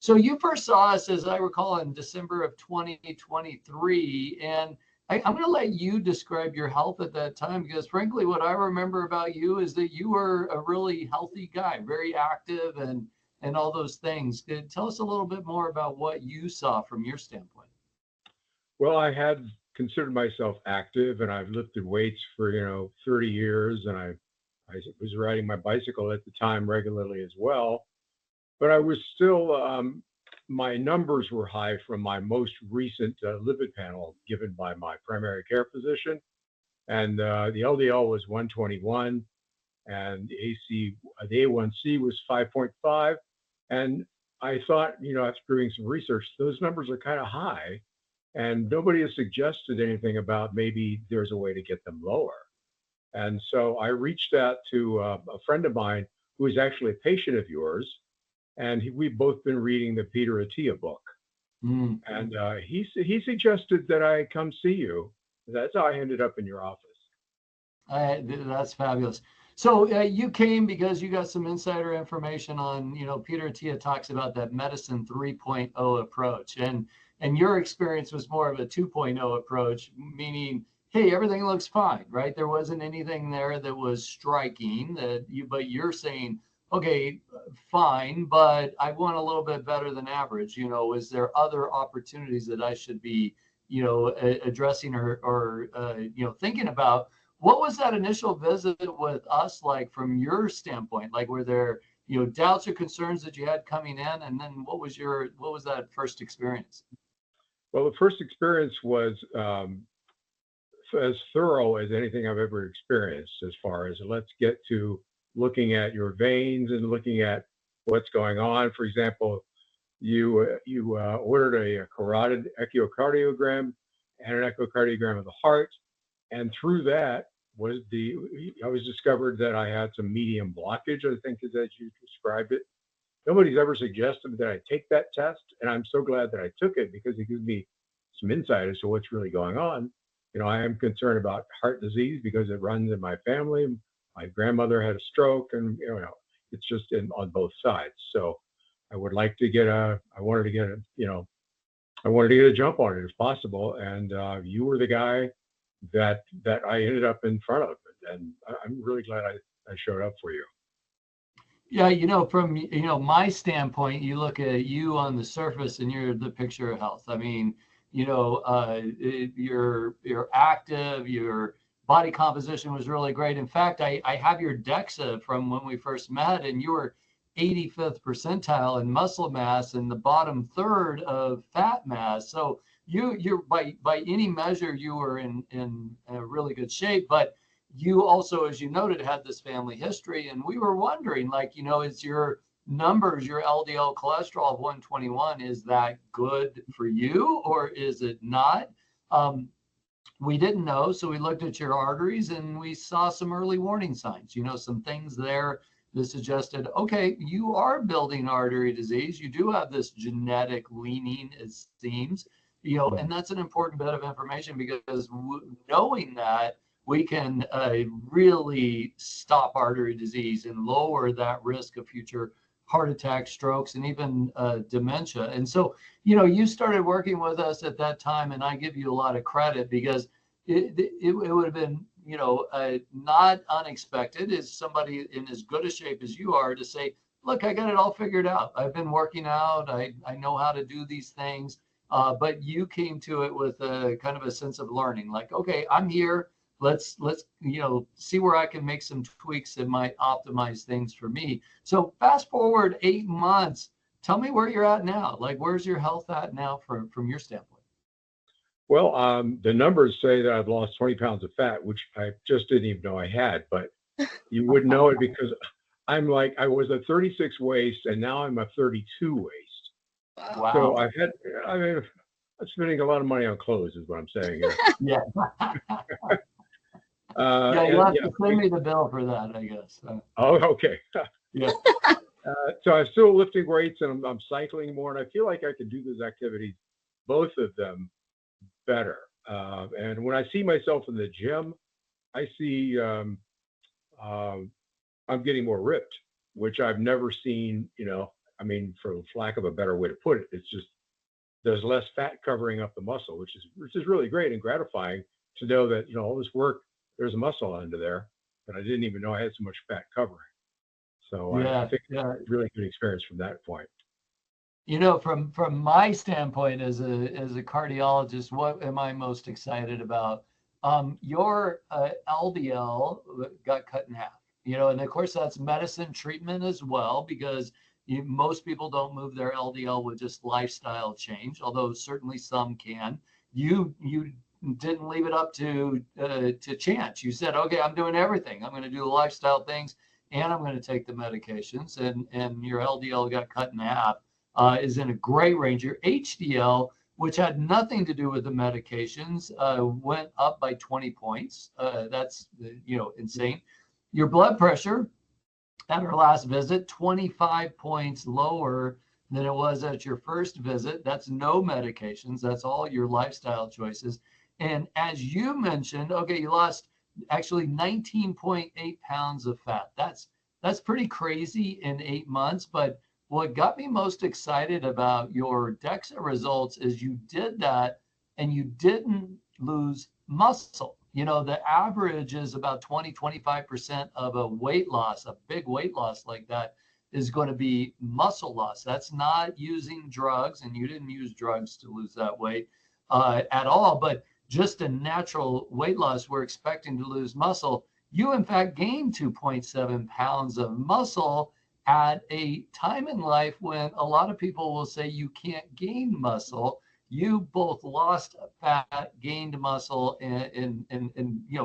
So you first saw us, as I recall, in December of 2023, and I'm going to let you describe your health at that time, because frankly, what I remember about you is that you were a really healthy guy, very active and all those things. Tell us a little bit more about what you saw from your standpoint. Well, I had considered myself active, and I've lifted weights for 30 years, and I was riding my bicycle at the time regularly as well. But I was still my numbers were high from my most recent lipid panel given by my primary care physician, and the LDL was 121, and the A1C was 5.5, and I thought, after doing some research, those numbers are kind of high, and nobody has suggested anything about maybe there's a way to get them lower. And so I reached out to a friend of mine who is actually a patient of yours, and we've both been reading the Peter Attia book. Mm. And he suggested that I come see you. That's how I ended up in your office. That's fabulous. So you came because you got some insider information on, Peter Attia talks about that medicine 3.0 approach, and your experience was more of a 2.0 approach, meaning, hey, everything looks fine, right? There wasn't anything there that was striking but you're saying, okay, fine, but I want a little bit better than average. Is there other opportunities that I should be, addressing or thinking about? What was that initial visit with us like from your standpoint? Like, were there, doubts or concerns that you had coming in? And then what was that first experience? Well, the first experience was as thorough as anything I've ever experienced, as far as let's get to looking at your veins and looking at what's going on. For example, you ordered a carotid echocardiogram and an echocardiogram of the heart, and through that I was discovered that I had some medium blockage, I think is as you described it. Nobody's ever suggested that I take that test, and I'm so glad that I took it because it gives me some insight as to what's really going on. I am concerned about heart disease because it runs in my family. My grandmother had a stroke, and it's just on both sides. So I wanted to get a jump on it if possible, and you were the guy that I ended up in front of, and I'm really glad I showed up for you. Yeah, from my standpoint, you look at you on the surface and you're the picture of health. I mean, you're active, your body composition was really great. In fact, I have your DEXA from when we first met, and you were 85th percentile in muscle mass and the bottom third of fat mass. So you're by any measure, you were in a really good shape. But you also, as you noted, had this family history, and we were wondering, like, is your numbers, your LDL cholesterol of 121, is that good for you or is it not? We didn't know, so we looked at your arteries and we saw some early warning signs, some things there that suggested, okay, you are building artery disease. You do have this genetic leaning, it seems, and that's an important bit of information, because knowing that, we can really stop artery disease and lower that risk of future heart attacks, strokes, and even dementia. And so, you started working with us at that time, and I give you a lot of credit, because it would have been, not unexpected as somebody in as good a shape as you are to say, look, I got it all figured out. I've been working out. I know how to do these things. But you came to it with a kind of a sense of learning, like, okay, I'm here. Let's see where I can make some tweaks that might optimize things for me. So fast forward 8 months. Tell me where you're at now. Like, where's your health at now from your standpoint? Well, the numbers say that I've lost 20 pounds of fat, which I just didn't even know I had, but you wouldn't know it because I was a 36 waist and now I'm a 32 waist. Wow. So I'm spending a lot of money on clothes is what I'm saying here. Yeah. You'll have to send me the bill for that, I guess. Oh, okay. Yeah. So I'm still lifting weights and I'm cycling more, and I feel like I can do those activities, both of them, better. And when I see myself in the gym, I see I'm getting more ripped, which I've never seen. I mean, for lack of a better way to put it, it's just there's less fat covering up the muscle, which is really great and gratifying to know that, all this work, there's a muscle under there, but I didn't even know I had so much fat covering. So I Yeah, think it's yeah. a really good experience from that point. From my standpoint as a cardiologist, what am I most excited about? Your LDL got cut in half. And of course that's medicine treatment as well, because most people don't move their LDL with just lifestyle change, although certainly some can. You didn't leave it up to chance. You said, okay, I'm doing everything. I'm going to do the lifestyle things, and I'm going to take the medications, and your LDL got cut in half. Is in a great range. Your HDL, which had nothing to do with the medications, went up by 20 points. That's insane. Your blood pressure at our last visit, 25 points lower than it was at your first visit. That's no medications. That's all your lifestyle choices. And as you mentioned, okay, you lost actually 19.8 pounds of fat. That's pretty crazy in 8 months. But what got me most excited about your DEXA results is you did that and you didn't lose muscle. The average is about 20-25% of a weight loss. A big weight loss like that is going to be muscle loss. That's not using drugs, and you didn't use drugs to lose that weight at all, but just a natural weight loss. We're expecting to lose muscle. You, in fact, gained 2.7 pounds of muscle at a time in life when a lot of people will say you can't gain muscle. You both lost fat, gained muscle, and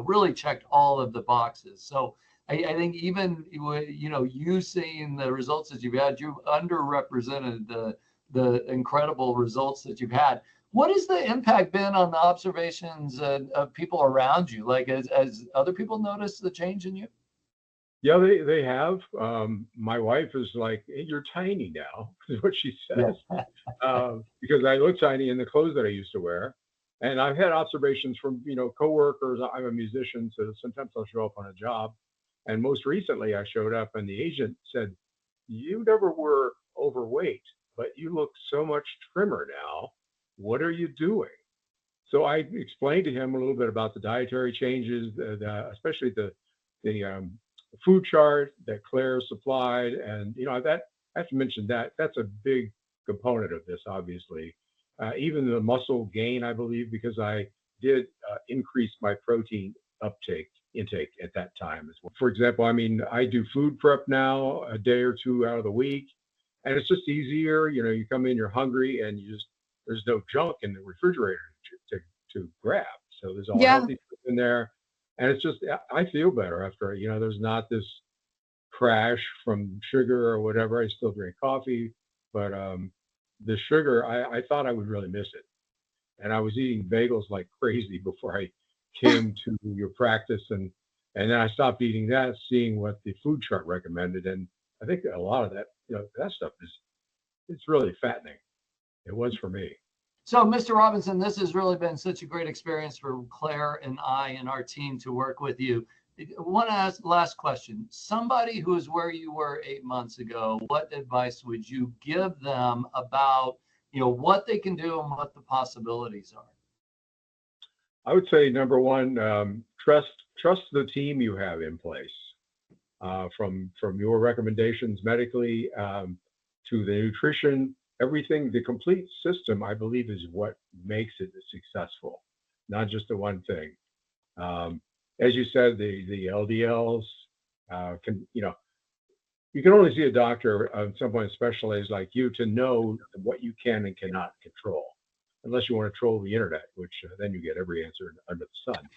really checked all of the boxes. So I think even you seeing the results that you've had, you've underrepresented the incredible results that you've had. What has the impact been on the observations of people around you? Like, as other people notice the change in you? Yeah, they have. My wife is like, "Hey, you're tiny now," is what she says, because I look tiny in the clothes that I used to wear. And I've had observations from, coworkers. I'm a musician, so sometimes I'll show up on a job. And most recently, I showed up, and the agent said, "You never were overweight, but you look so much trimmer now. What are you doing?" So I explained to him a little bit about the dietary changes, especially the food chart that Claire supplied, and that I have to mention that's a big component of this, obviously. Even the muscle gain, I believe, because I did increase my protein intake at that time as well. For example, I mean, I do food prep now a day or two out of the week, and it's just easier. You come in, you're hungry, and there's no junk in the refrigerator to grab. So there's all Yeah. healthy food in there. And it's just, I feel better after, there's not this crash from sugar or whatever. I still drink coffee, but the sugar, I thought I would really miss it. And I was eating bagels like crazy before I came to your practice. And then I stopped eating that, seeing what the food chart recommended. And I think a lot of that, that stuff it's really fattening. It was for me. So, Mr. Robinson, this has really been such a great experience for Claire and I and our team to work with you. One last question. Somebody who is where you were 8 months ago, what advice would you give them about, what they can do and what the possibilities are? I would say number one, trust the team you have in place. From your recommendations medically to the nutrition, everything, the complete system, I believe, is what makes it successful, not just the one thing. As you said, the LDLs you can only see a doctor, someone specialized like you, to know what you can and cannot control, unless you want to troll the internet, which then you get every answer under the sun.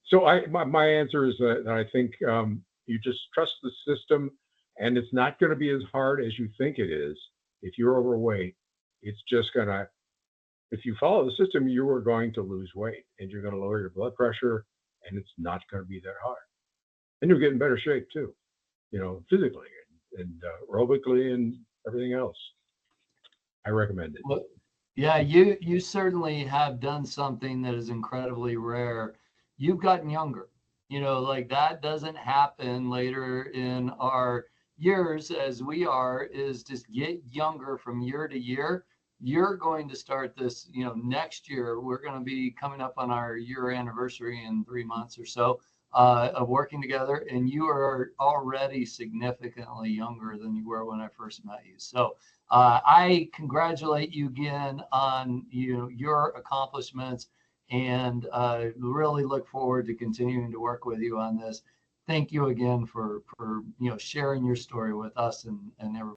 So my answer is that I think you just trust the system, and it's not going to be as hard as you think it is. If you're overweight, it's just if you follow the system, you are going to lose weight, and you're going to lower your blood pressure, and it's not going to be that hard. And you'll get in better shape too, physically and aerobically and everything else. I recommend it. Well, yeah, you certainly have done something that is incredibly rare. You've gotten younger. Like that doesn't happen later in our, years as we are is just get younger from year to year. You're going to start this, next year. We're going to be coming up on our year anniversary in 3 months or so of working together, and you are already significantly younger than you were when I first met you. So I congratulate you again on your accomplishments, and really look forward to continuing to work with you on this. Thank you again for sharing your story with us and everybody.